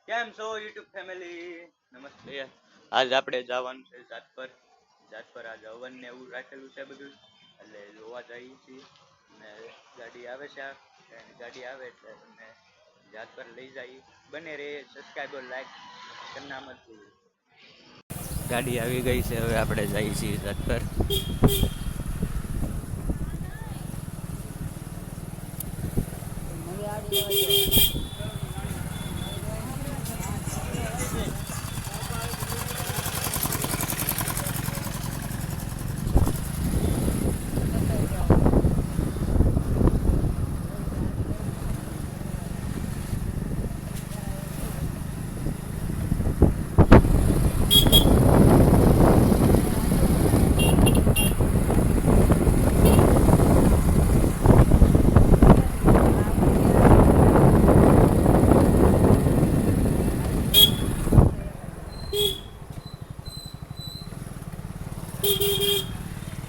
કેમ છો YouTube family? નમસ્તે. આજ આપણે જવાનું છે જાત પર આજ હવન ને એવું રાખેલું છે બધું, એટલે જોવા જઈએ છીએ. અને ગાડી આવે છે, ગાડી આવે એટલે તમને જાત પર લઈ જઈએ. બને રે સબસ્ક્રાઈબર લાઈક કરના મત ભૂલો. ગાડી આવી ગઈ છે, હવે આપણે જઈએ છીએ જાત પર.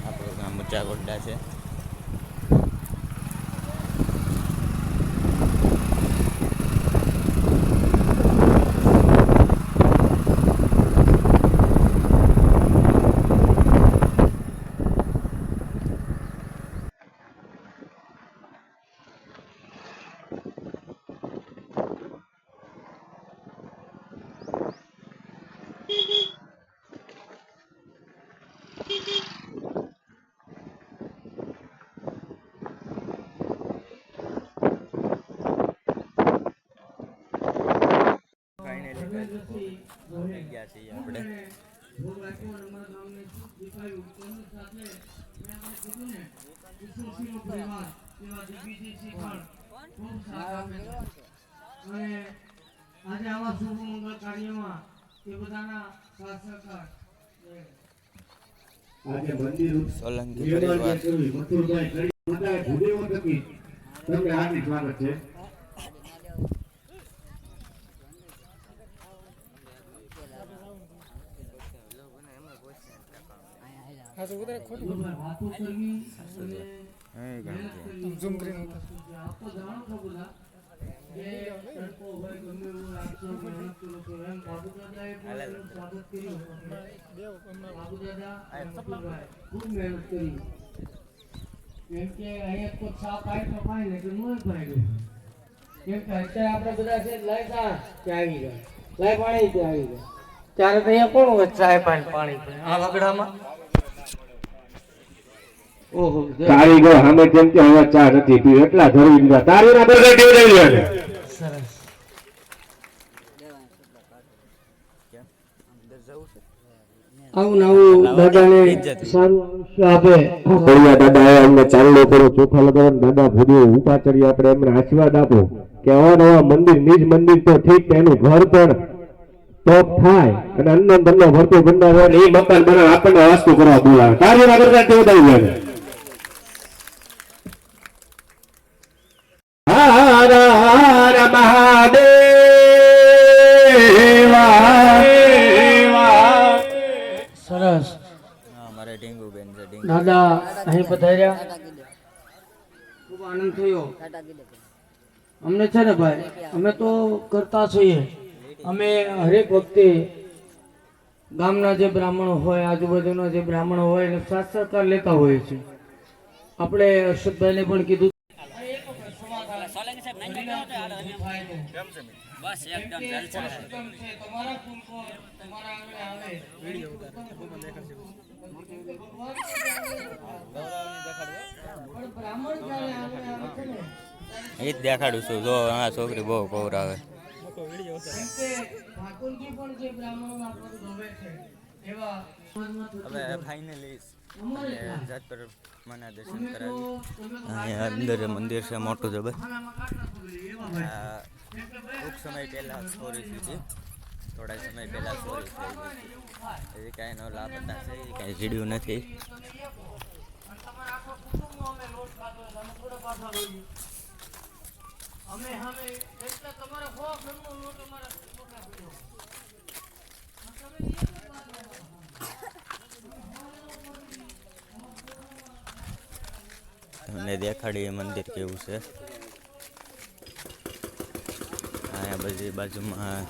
આપણું ગામ ઊંચા ગોડા છે. ફાઇનલી ગયા છીએ આપણે. આજે આવા શુભ મંગળ કાર્યમાં એ બધાના શાસકર આજે મંદિર સોલંકી પરિવાર મથુરભાઈ કરી માતા ભૂદેવો તકી તમને હાર્દિક સ્વાગત છે. હા તો ઉધર ખોટું વાતો કરવી ઝૂમ કરીને આપો જાણો છો બધા જે તડકો હોય ગમે એવું રાખશો મહેનત કરો છો એમ બાબુદાદાએ પણ સ્વાગત કર્યું. બાબુદાદા મથુરભાઈ ખૂબ મહેનત કરી, કેમ કે અહીંયા તો છાપ આવી તો પાય ને કે ન પાય, કેમ કે અત્યારે આપણે બધા છે લાઈ ત્યાં આવી ગયા, લાઈ પાણી ત્યાં આવી ગયા, ત્યારે તો અહીંયા કોણ હોય ચાય પાણી આ વગડામાં. ઓહો કારીગર સામે કેમ કે હવે ચા નથી પી એટલા ધરી દીધા તારીના બગડ દેવ લઈ લે. સરસ. આવું નવું દાદાને સારું આયુષ્ય આપે. બોલ્યા દાદા અમને ચાંદલો કરો ચોખા લગાવો દાદા ભૂદેવ ઉપાચર્ય આપણે એમને આશીર્વાદ આપો કે અવાનવા મંદિર નિજ મંદિર તો ઠીક એનું ઘર પણ ટોપ થાય અને અન્ન ધનનો ભરતો ભંડાર હોય ને એ મકાન બનાવ આપણને વાસ્તુ કરવા બોલાવે તારીના બગડ દેવ લઈ લે. હર હર મહાદેવા. સરસ. અમારે ઢીંગુ બેન છે. દાદા અહીં પધાર્યા, ખૂબ આનંદ થયો અમને છે ને ભાઈ. અમે તો કરતા છીએ, અમે હરેક વખતે ગામના જે બ્રાહ્મણો હોય આજુબાજુના જે બ્રાહ્મણો હોય એને સાથ સહકાર લેતા હોઈએ છીએ. આપણે હર્ષદભાઈને પણ કીધું બસ એકદમ જલસા. તમારા કુલકો તમારા આંગણે આવે વિડિયો ઉતાર પણ બ્રાહ્મણ જ્યારે આંગણે આવે છે ને એ જ દેખાડું છું. જો આ છોકરી બહુ પૌરાવે. કેમ કે ઠાકોરજી પણ જે બ્રાહ્મણોના પદ ધોવે છે એવા હવે ફાઇનલી જાત પર મને દર્શન કરાવી. અહીંયા અંદર મંદિર છે મોટું જબર. ટૂંક સમય પહેલાં ચોરી થઈ હતી, થોડા સમય પહેલાં ચોરી થઈ ગઈ હતી. હજી કાંઈ નો લાપતા છે, કાંઈ જીડ્યું નથી. અમે હવે એટલે તમારે સો ઘરનો લોટ અમારા મોટા પડ્યો. તમને દેખાડીએ મંદિર કેવું છે. અહીંયા બધી બાજુમાં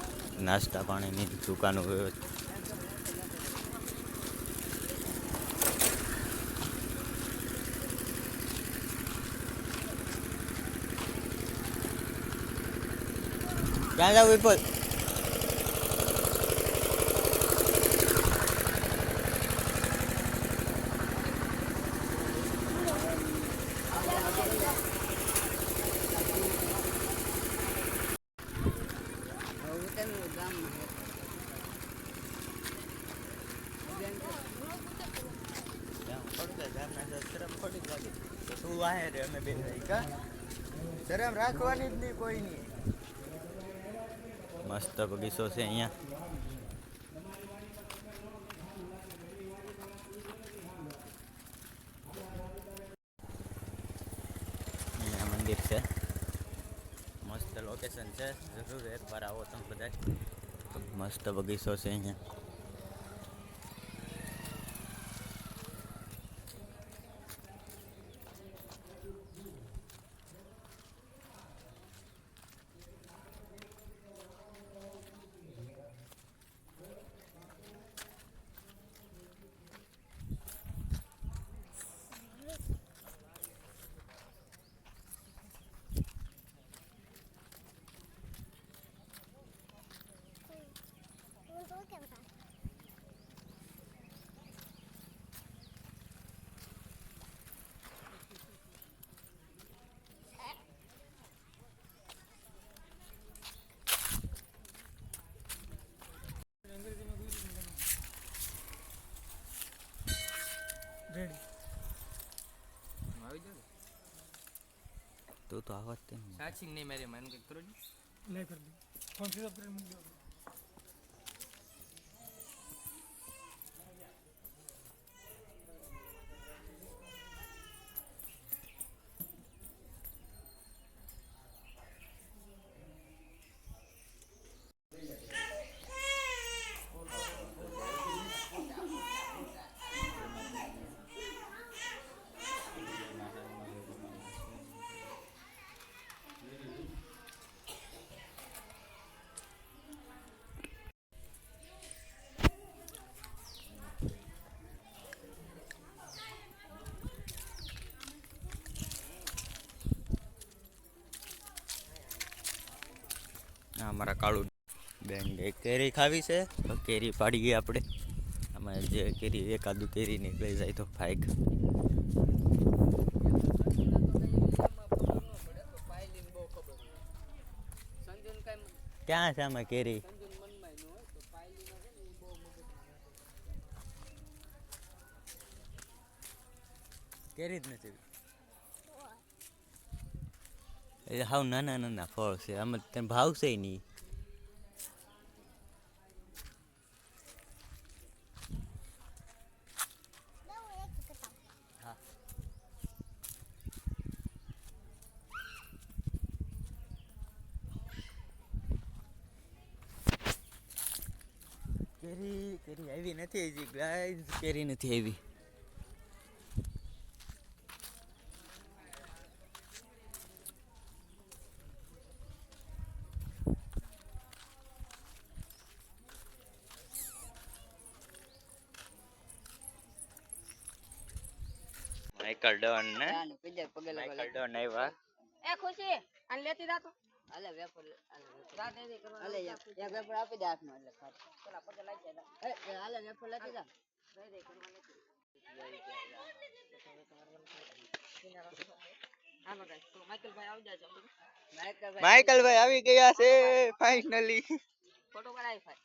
નાસ્તા પાણીની દુકાનો હોય. ક્યાં જાવ વિપુલ? તું વાહે રે અમે બે શરમ રાખવાની જ નહીં કોઈની. મસ્ત બગીચો છે અહીંયા. અહીંયા મંદિર છે, મસ્ત લોકેશન છે, જરૂર એકવાર આવો તમે બધા. મસ્ત બગીચો છે અહીંયા. રેડી તું તો આવત તે ને. સાચી નહીં મારી મને કંઈક કરો ને. નહીં કરી દઉં ફોન સ્વિચ ઓફ કરીને મૂકી દો. આ અમારા કાળું બેન કેરી ખાવી છે તો કેરી પાડીએ આપણે. આમાં જે કેરી એકાદું કેરી નીકળી જાય તો ફાઈક. ક્યાં છે આમાં કેરી? કેરી જ નથી. એ હાવ નાના નાના ફળ છે, આમાં તને ભાવશે નહીં. હા કેરી કેરી આવી નથી, હજી ગાઈઝ કેરી નથી આવી. માઈકલ ડન ને માઈકલ ડન આવ્યા. એ ખુશી આને લેતી જા તું. હાલે વેફર રાત એવી કરવા. હાલે એક વેફર આપી દે હાથમાં એટલે ખાટ. પેલા પગે લાગી જાય. એ હાલે વેફર લેતી જા. દે કરવા લેતી. આ બગા તો માઈકલભાઈ આવી જાય છે. માઈકલભાઈ આવી ગયા છે ફાઇનલી. ફોટો કરાવી ભાઈ.